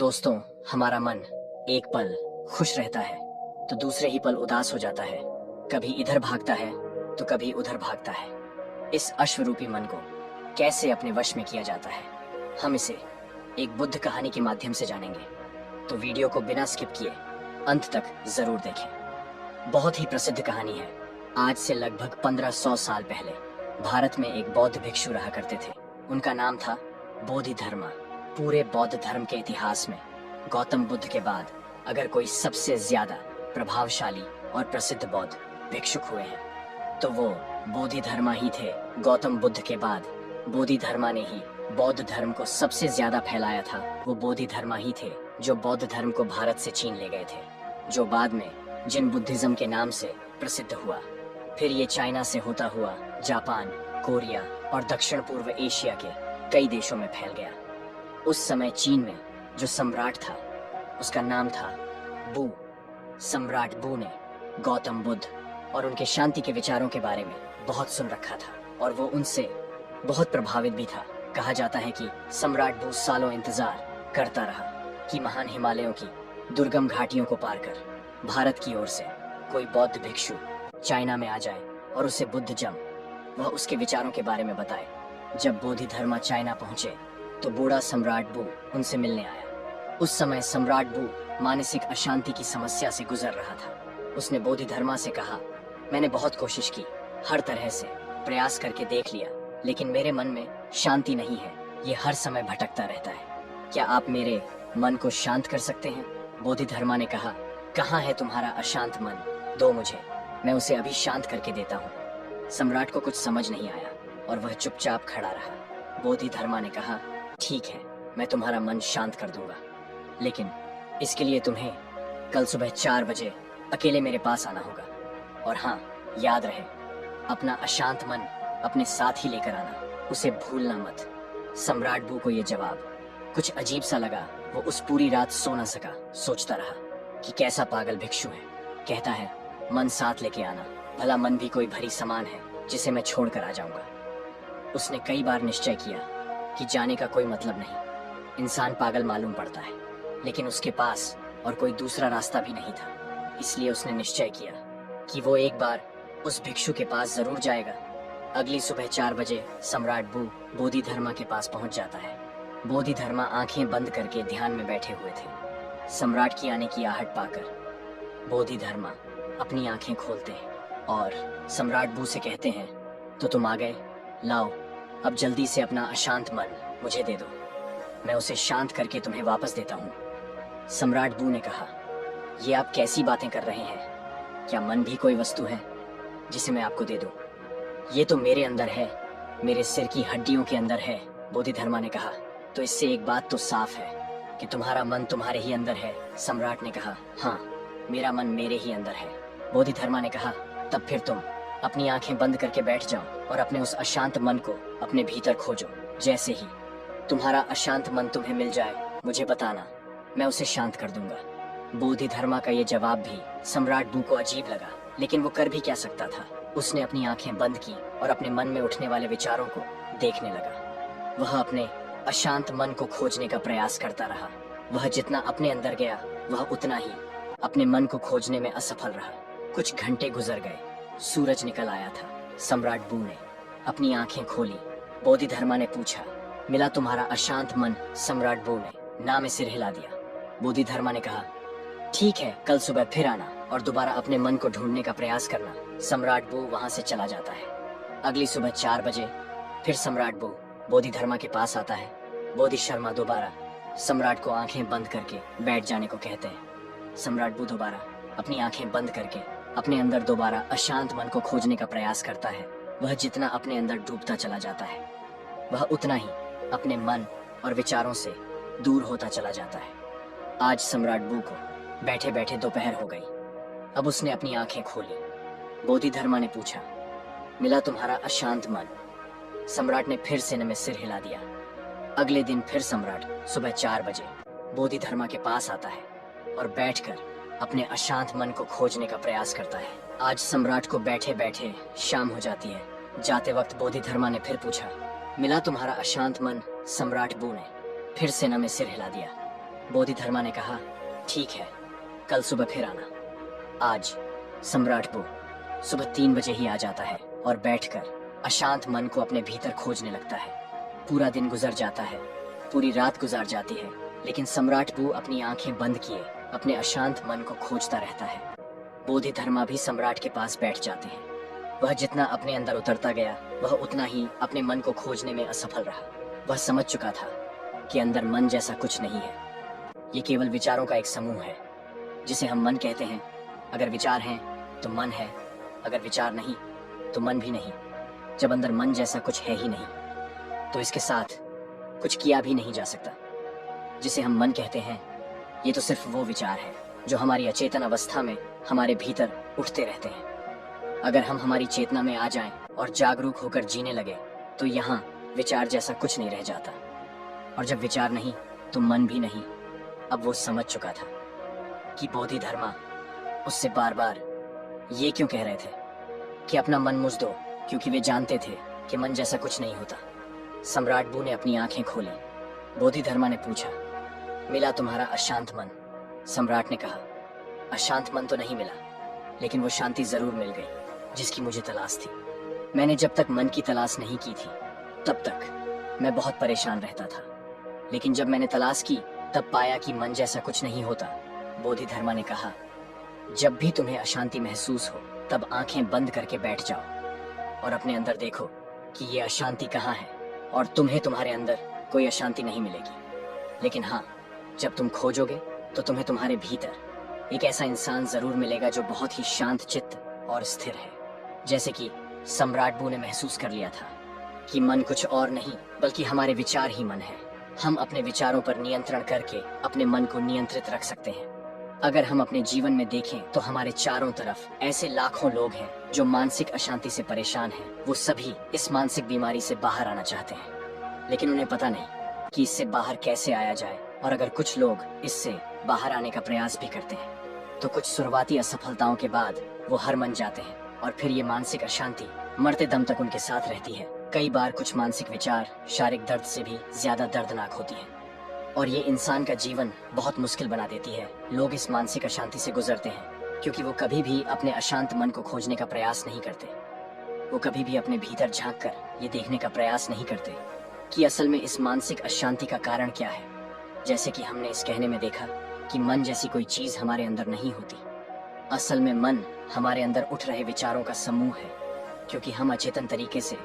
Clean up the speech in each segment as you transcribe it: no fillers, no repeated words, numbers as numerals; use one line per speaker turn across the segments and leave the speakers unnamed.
दोस्तों, हमारा मन एक पल खुश रहता है तो दूसरे ही पल उदास हो जाता है। कभी इधर भागता है तो कभी उधर भागता है। इस अश्वरूपी मन को कैसे अपने वश में किया जाता है, हम इसे एक बुद्ध कहानी के माध्यम से जानेंगे। तो वीडियो को बिना स्किप किए अंत तक जरूर देखें। बहुत ही प्रसिद्ध कहानी है। आज से लगभग 1500 साल पहले भारत में एक बौद्ध भिक्षु रहा करते थे। उनका नाम था बोधिधर्मा। पूरे बौद्ध धर्म के इतिहास में गौतम बुद्ध के बाद अगर कोई सबसे ज्यादा प्रभावशाली और प्रसिद्ध बौद्ध भिक्षुक हुए हैं तो वो बोधिधर्मा ही थे। गौतम बुद्ध के बाद बोधिधर्मा ने ही बौद्ध धर्म को सबसे ज्यादा फैलाया था। वो बोधिधर्मा ही थे जो बौद्ध धर्म को भारत से चीन ले गए थे, जो बाद में जिन बुद्धिज्म के नाम से प्रसिद्ध हुआ। फिर ये चाइना से होता हुआ जापान, कोरिया और दक्षिण पूर्व एशिया के कई देशों में फैल गया। उस समय चीन में जो सम्राट था उसका नाम था बू। सम्राट बू ने गौतम बुद्ध और उनके शांति के विचारों के बारे में बहुत सुन रखा था और वो उनसे बहुत प्रभावित भी था। कहा जाता है कि सम्राट बू सालों इंतजार करता रहा कि महान हिमालयों की दुर्गम घाटियों को पार कर भारत की ओर से कोई बौद्ध भिक्षु चाइना में आ जाए और उसे बुद्धिज्म वह उसके विचारों के बारे में बताए। जब बोधिधर्मा चाइना पहुंचे तो बूढ़ा सम्राट बू उनसे मिलने आया। उस समय सम्राट बू मानसिक अशांति की समस्या से गुजर रहा था। उसने बोधिधर्मा से कहा, मैंने बहुत कोशिश की, हर तरह से प्रयास करके देख लिया, लेकिन मेरे मन में शांति नहीं है। ये हर समय भटकता रहता है। क्या आप मेरे मन को शांत कर सकते हैं? बोधिधर्मा ने कहा, कहाँ है तुम्हारा अशांत मन? दो मुझे, मैं उसे अभी शांत करके देता हूँ। सम्राट को कुछ समझ नहीं आया और वह चुपचाप खड़ा रहा। बोधिधर्मा ने कहा, ठीक है, मैं तुम्हारा मन शांत कर दूंगा, लेकिन इसके लिए तुम्हें कल सुबह 4 बजे अकेले मेरे पास आना होगा। और हाँ, याद रहे, अपना अशांत मन अपने साथ ही लेकर आना, उसे भूलना मत। सम्राट बू को यह जवाब कुछ अजीब सा लगा। वो उस पूरी रात सो न सका। सोचता रहा कि कैसा पागल भिक्षु है, कहता है मन साथ लेके आना। भला मन भी कोई भरी सामान है जिसे मैं छोड़कर आ जाऊंगा। उसने कई बार निश्चय किया कि जाने का कोई मतलब नहीं। इंसान पागल मालूम पड़ता है, लेकिन उसके पास और कोई दूसरा रास्ता भी नहीं था। इसलिए उसने निश्चय किया कि वो एक बार उस भिक्षु के पास जरूर जाएगा। अगली सुबह 4 बजे सम्राट बू बोधिधर्मा के पास पहुंच जाता है। बोधिधर्मा आंखें बंद करके ध्यान में बैठे हुए थे। सम्राट की आने की आहट पाकर बोधिधर्मा अपनी आंखें खोलते हैं और सम्राट बू से कहते हैं, तो तुम आ गए? लाओ, अब जल्दी से अपना अशांत मन मुझे दे दो, मैं उसे शांत करके तुम्हें वापस देता हूँ। सम्राट बू ने कहा, ये आप कैसी बातें कर रहे हैं? क्या मन भी कोई वस्तु है जिसे मैं आपको दे दूं? ये तो मेरे अंदर है, मेरे सिर की हड्डियों के अंदर है। बोधिधर्मा ने कहा, तो इससे एक बात तो साफ है कि तुम्हारा मन तुम्हारे ही अंदर है। सम्राट ने कहा, हाँ, मेरा मन मेरे ही अंदर है। बोधिधर्मा ने कहा, तब फिर तुम अपनी आंखें बंद करके बैठ जाओ और अपने उस अशांत मन को अपने भीतर खोजो। जैसे ही तुम्हारा अशांत मन तुम्हें मिल जाए मुझे बताना, मैं उसे शांत कर दूंगा। बोधिधर्मा का ये जवाब भी सम्राट बू को अजीब लगा, लेकिन वो कर भी क्या सकता था। उसने अपनी आंखें बंद की और अपने मन में उठने वाले विचारों को देखने लगा। वह अपने अशांत मन को खोजने का प्रयास करता रहा। वह जितना अपने अंदर गया वह उतना ही अपने मन को खोजने में असफल रहा। कुछ घंटे गुजर गए, सूरज निकल आया था। सम्राट बू ने अपनी आंखें खोली। बोधिधर्मा ने पूछा, मिला तुम्हारा अशांत मन? सम्राट बू ने ना में सिर हिला दिया। बोधिधर्मा ने कहा, ठीक है, कल सुबह फिर आना और दोबारा अपने मन को ढूंढने का प्रयास करना। सम्राट बू वहां से चला जाता है। अगली सुबह 4 बजे फिर सम्राट बू बोधिधर्मा के पास आता है। बोधिशर्मा दोबारा सम्राट को आंखें बंद करके बैठ जाने को कहते हैं। सम्राट बू दोबारा अपनी आंखें बंद करके अपने अंदर दोबारा अशांत मन को खोजने का प्रयास करता है। वह जितना अपने अंदर डूबता चला जाता है वह उतना ही अपने मन और विचारों से दूर होता चला जाता है। आज सम्राट बू को बैठे बैठे दोपहर हो गई। अब उसने अपनी आंखें खोली। बोधिधर्मा ने पूछा, मिला तुम्हारा अशांत मन? सम्राट ने फिर से में सिर हिला दिया। अगले दिन फिर सम्राट सुबह 4 बजे बोधिधर्मा के पास आता है और बैठकर अपने अशांत मन को खोजने का प्रयास करता है। आज सम्राट को बैठे बैठे शाम हो जाती है। जाते वक्त बोधिधर्मा ने फिर पूछा, मिला तुम्हारा अशांत मन? सम्राट बू ने फिर से में सिर हिला दिया। बोधिधर्मा ने कहा, ठीक है, कल सुबह फिर आना। आज सम्राट बू सुबह 3 बजे ही आ जाता है और बैठकर अशांत मन को अपने भीतर खोजने लगता है। पूरा दिन गुजर जाता है, पूरी रात गुजार जाती है, लेकिन सम्राट बू अपनी आंखें बंद किए अपने अशांत मन को खोजता रहता है। बोधिधर्मा भी सम्राट के पास बैठ जाते हैं। वह जितना अपने अंदर उतरता गया, वह उतना ही अपने मन को खोजने में असफल रहा। वह समझ चुका था कि अंदर मन जैसा कुछ नहीं है। ये केवल विचारों का एक समूह है जिसे हम मन कहते हैं। अगर विचार हैं तो मन है, अगर विचार नहीं तो मन भी नहीं। जब अंदर मन जैसा कुछ है ही नहीं तो इसके साथ कुछ किया भी नहीं जा सकता। जिसे हम मन कहते हैं, ये तो सिर्फ वो विचार है जो हमारी अचेतन अवस्था में हमारे भीतर उठते रहते हैं। अगर हम हमारी चेतना में आ जाएं और जागरूक होकर जीने लगे तो यहाँ विचार जैसा कुछ नहीं रह जाता। और जब विचार नहीं तो मन भी नहीं। अब वो समझ चुका था कि बोधिधर्मा उससे बार बार ये क्यों कह रहे थे कि अपना मन मुझ दो, क्योंकि वे जानते थे कि मन जैसा कुछ नहीं होता। सम्राट बू ने अपनी आंखें खोली। बोधिधर्मा ने पूछा, मिला तुम्हारा अशांत मन? सम्राट ने कहा, अशांत मन तो नहीं मिला, लेकिन वो शांति जरूर मिल गई जिसकी मुझे तलाश थी। मैंने जब तक मन की तलाश नहीं की थी तब तक मैं बहुत परेशान रहता था, लेकिन जब मैंने तलाश की तब पाया कि मन जैसा कुछ नहीं होता। बोधिधर्मा ने कहा, जब भी तुम्हें अशांति महसूस हो तब आंखें बंद करके बैठ जाओ और अपने अंदर देखो कि ये अशांति कहाँ है, और तुम्हें तुम्हारे अंदर कोई अशांति नहीं मिलेगी। लेकिन हाँ, जब तुम खोजोगे तो तुम्हें तुम्हारे भीतर एक ऐसा इंसान जरूर मिलेगा जो बहुत ही शांत चित्त और स्थिर है। जैसे कि सम्राट बू ने महसूस कर लिया था कि मन कुछ और नहीं बल्कि हमारे विचार ही मन है। हम अपने विचारों पर नियंत्रण करके अपने मन को नियंत्रित रख सकते हैं। अगर हम अपने जीवन में देखें तो हमारे चारों तरफ ऐसे लाखों लोग हैं जो मानसिक अशांति से परेशान हैं। वो सभी इस मानसिक बीमारी से बाहर आना चाहते हैं, लेकिन उन्हें पता नहीं कि इससे बाहर कैसे आया जाए। और अगर कुछ लोग इससे बाहर आने का प्रयास भी करते हैं तो कुछ शुरुआती असफलताओं के बाद वो हार मान जाते हैं और फिर ये मानसिक अशांति मरते दम तक उनके साथ रहती है। कई बार कुछ मानसिक विचार शारीरिक दर्द से भी ज्यादा दर्दनाक होती है और ये इंसान का जीवन बहुत मुश्किल बना देती है। लोग इस मानसिक अशांति से गुजरते हैं क्योंकि वो कभी भी अपने अशांत मन को खोजने का प्रयास नहीं करते। वो कभी भी अपने भीतर झांक कर ये देखने का प्रयास नहीं करते कि असल में इस मानसिक अशांति का कारण क्या है। जैसे कि हमने इस कहने में देखा कि मन जैसी कोई चीज हमारे अंदर नहीं होती। असल में मन हमारे अंदर उठ रहे विचारों का समूह है, क्योंकि हम अचेतन तरीके से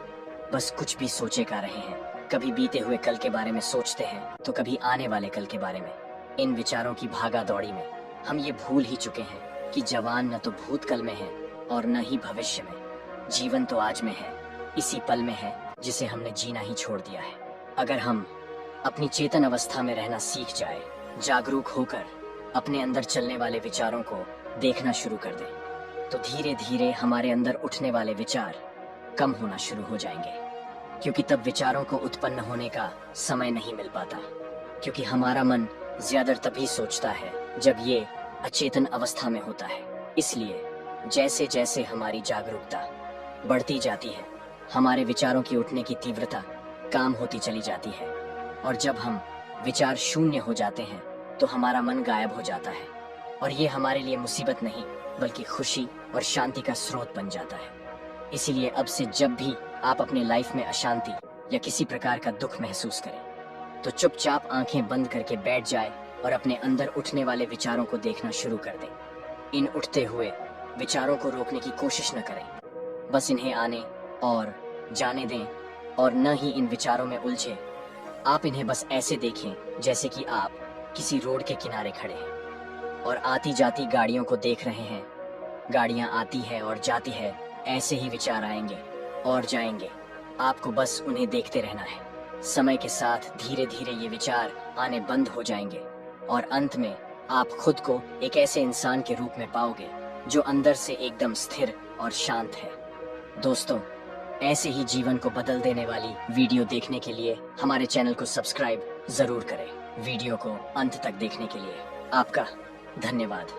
बस कुछ भी सोचे का रहे हैं। कभी बीते हुए कल के बारे में सोचते हैं तो कभी आने वाले कल के बारे में। इन विचारों की भागा दौड़ी में हम ये भूल ही चुके हैं कि जवान न तो भूतकाल में है और न ही भविष्य में। जीवन तो आज में है, इसी पल में है जिसे हमने जीना ही छोड़ दिया है। अगर हम अपनी चेतन अवस्था में रहना सीख जाए, जागरूक होकर अपने अंदर चलने वाले विचारों को देखना शुरू कर दें, तो धीरे धीरे हमारे अंदर उठने वाले विचार कम होना शुरू हो जाएंगे। क्योंकि तब विचारों को उत्पन्न होने का समय नहीं मिल पाता, क्योंकि हमारा मन ज्यादा तभी सोचता है जब ये अचेतन अवस्था में होता है। इसलिए जैसे जैसे हमारी जागरूकता बढ़ती जाती है, हमारे विचारों की उठने की तीव्रता कम होती चली जाती है, और जब हम विचार शून्य हो जाते हैं तो हमारा मन गायब हो जाता है, और ये हमारे लिए मुसीबत नहीं बल्कि खुशी और शांति का स्रोत बन जाता है। इसीलिए अब से जब भी आप अपने लाइफ में अशांति या किसी प्रकार का दुख महसूस करें तो चुपचाप आंखें बंद करके बैठ जाए और अपने अंदर उठने वाले विचारों को देखना शुरू कर दें। इन उठते हुए विचारों को रोकने की कोशिश न करें, बस इन्हें आने और जाने दें और न ही इन विचारों में उलझे। आप इन्हें बस ऐसे देखें जैसे कि आप किसी रोड के किनारे खड़े हैं और आती जाती गाड़ियों को देख रहे हैं। गाड़ियां आती है और जाती है, ऐसे ही विचार आएंगे और जाएंगे। आपको बस उन्हें देखते रहना है। समय के साथ धीरे धीरे ये विचार आने बंद हो जाएंगे और अंत में आप खुद को एक ऐसे इंसान के रूप में पाओगे जो अंदर से एकदम स्थिर और शांत है। दोस्तों, ऐसे ही जीवन को बदल देने वाली वीडियो देखने के लिए हमारे चैनल को सब्सक्राइब जरूर करें। वीडियो को अंत तक देखने के लिए आपका धन्यवाद।